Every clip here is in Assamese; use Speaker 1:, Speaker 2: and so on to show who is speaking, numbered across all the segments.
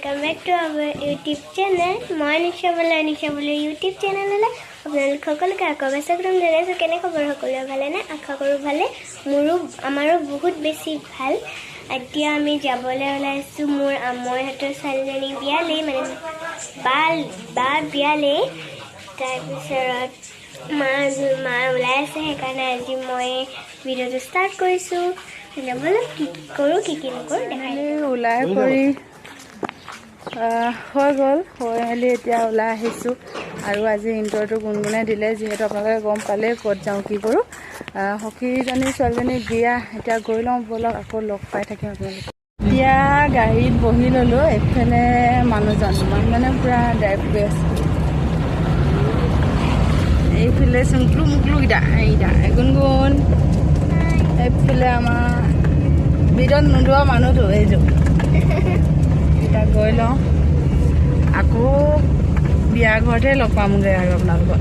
Speaker 1: welcome back to our YouTube channel. মই নিশা বলে YouTube চেনেললৈ আপোনালোক সকলোকে আকৌ স্বাগতম জনাইছোঁ। কেনে খবৰ সকলোৰে ভালে নে? আশা কৰোঁ ভালে। আমাৰো বহুত বেছি ভাল। এতিয়া আমি যাবলৈ ওলাইছোঁ মোৰ আমৈহঁতৰ ছোৱালীজনী বিয়ালৈ, মানে বা বিয়ালৈ। তাৰপিছত মা ওলাই আছে, সেইকাৰণে আজি মই ভিডিঅ'টো ষ্টাৰ্ট কৰিছোঁ। ব'লক কি কৰোঁ কি নকৰোঁ দেখাই।
Speaker 2: ওলাই কৰি হৈ গ'ল, হৈ মেলি এতিয়া ওলাই আহিছোঁ। আৰু আজি ইণ্টাৰটো গুণগুণাই দিলে, যিহেতু আপোনালোকে গম পালে ক'ত যাওঁ কি কৰোঁ। সখীজনী ছোৱালীজনী বিয়া, এতিয়া গৈ লওঁ ব'লক, আকৌ লগ পাই থাকিম আপোনালোকে। এতিয়া গাড়ীত বহি ল'লোঁ। এইফালে মানুহজন মানে পূৰা ড্ৰাইভ কৰি আছে। এইফালে চুমকলু মুকলুকেইটা গুণগুণ। এইফালে আমাৰ ভিতৰত নোলোৱা মানুহটো এইযোৰ। এতিয়া গৈ লওঁ, আকৌ বিয়া ঘৰতে লগ পামগৈ আৰু আপোনালোকক।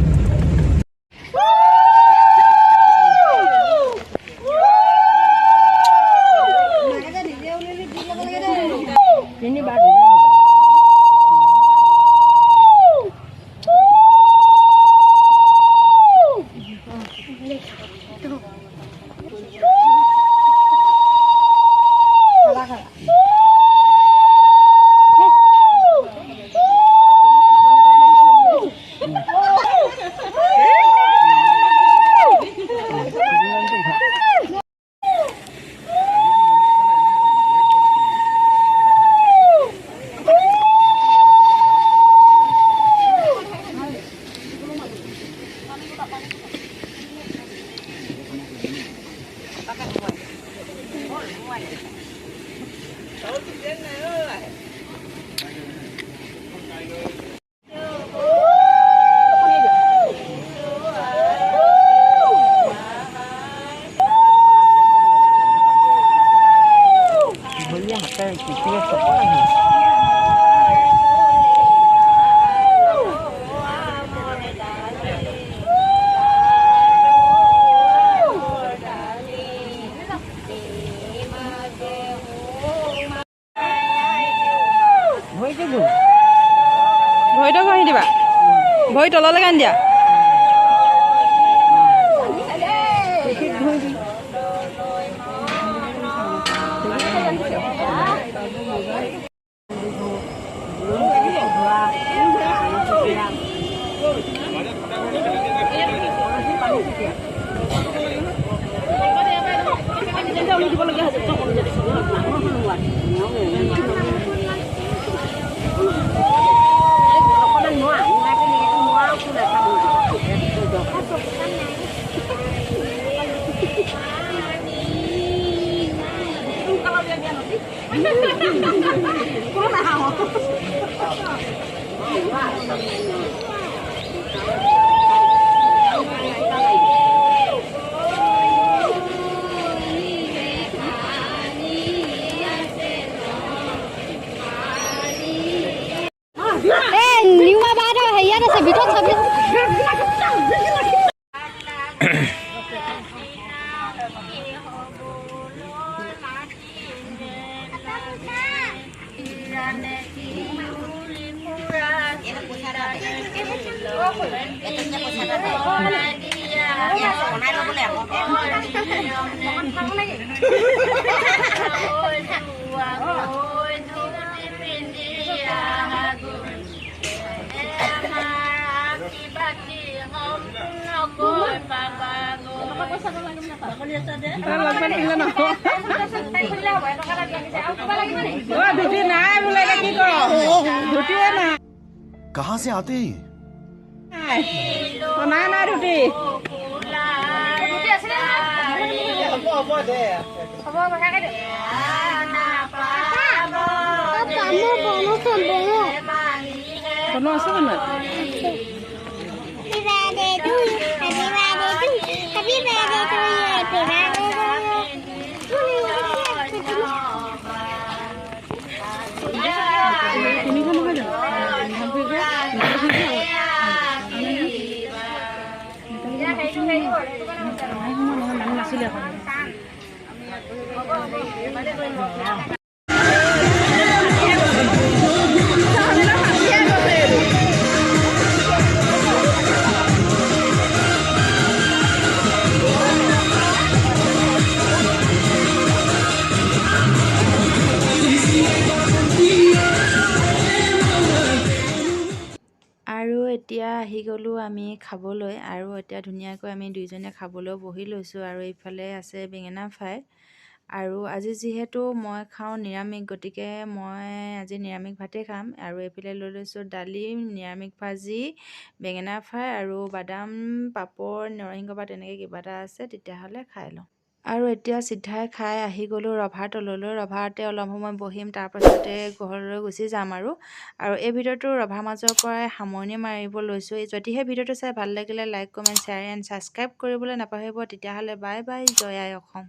Speaker 2: ভৰিটো ঘঁহি দিবা, ভৰি তললৈ গান দিয়া।
Speaker 3: कहाँ से आते हैं?
Speaker 2: নাই ধুতি। বনো আছে মানে নাছিলে। এতিয়া আহি গ'লোঁ আমি খাবলৈ আৰু এতিয়া ধুনীয়াকৈ আমি দুইজনে খাবলৈ বহি লৈছোঁ আৰু এইফালে আছে বেঙেনা ফ্ৰাই আৰু আজি যিহেতু মই খাওঁ নিৰামিষ গতিকে মই আজি নিৰামিষ ভাতেই খাম আৰু এইফালে লৈ লৈছোঁ দালি নিৰামিষ ভাজি বেঙেনা ফ্ৰাই আৰু বাদাম পাপৰ নৰসিংহ পাত তেনেকৈ কিবা এটা আছে তেতিয়াহ'লে খাই লওঁ আৰু এতিয়া চিধাই খাই আহি গ'লোঁ ৰভাৰ তললৈ ৰভাতে অলপ সময় বহিম তাৰপাছতে ঘৰলৈ গুচি যাম আৰু এই ভিডিঅ'টো ৰভাৰ মাজৰ পৰাই সামৰণি মাৰিব লৈছোঁ যদিহে ভিডিঅ'টো চাই ভাল লাগিলে like comment share and subscribe কৰিবলৈ নাপাহৰিব তেতিয়াহ'লে বাই বাই জয় আই অসম।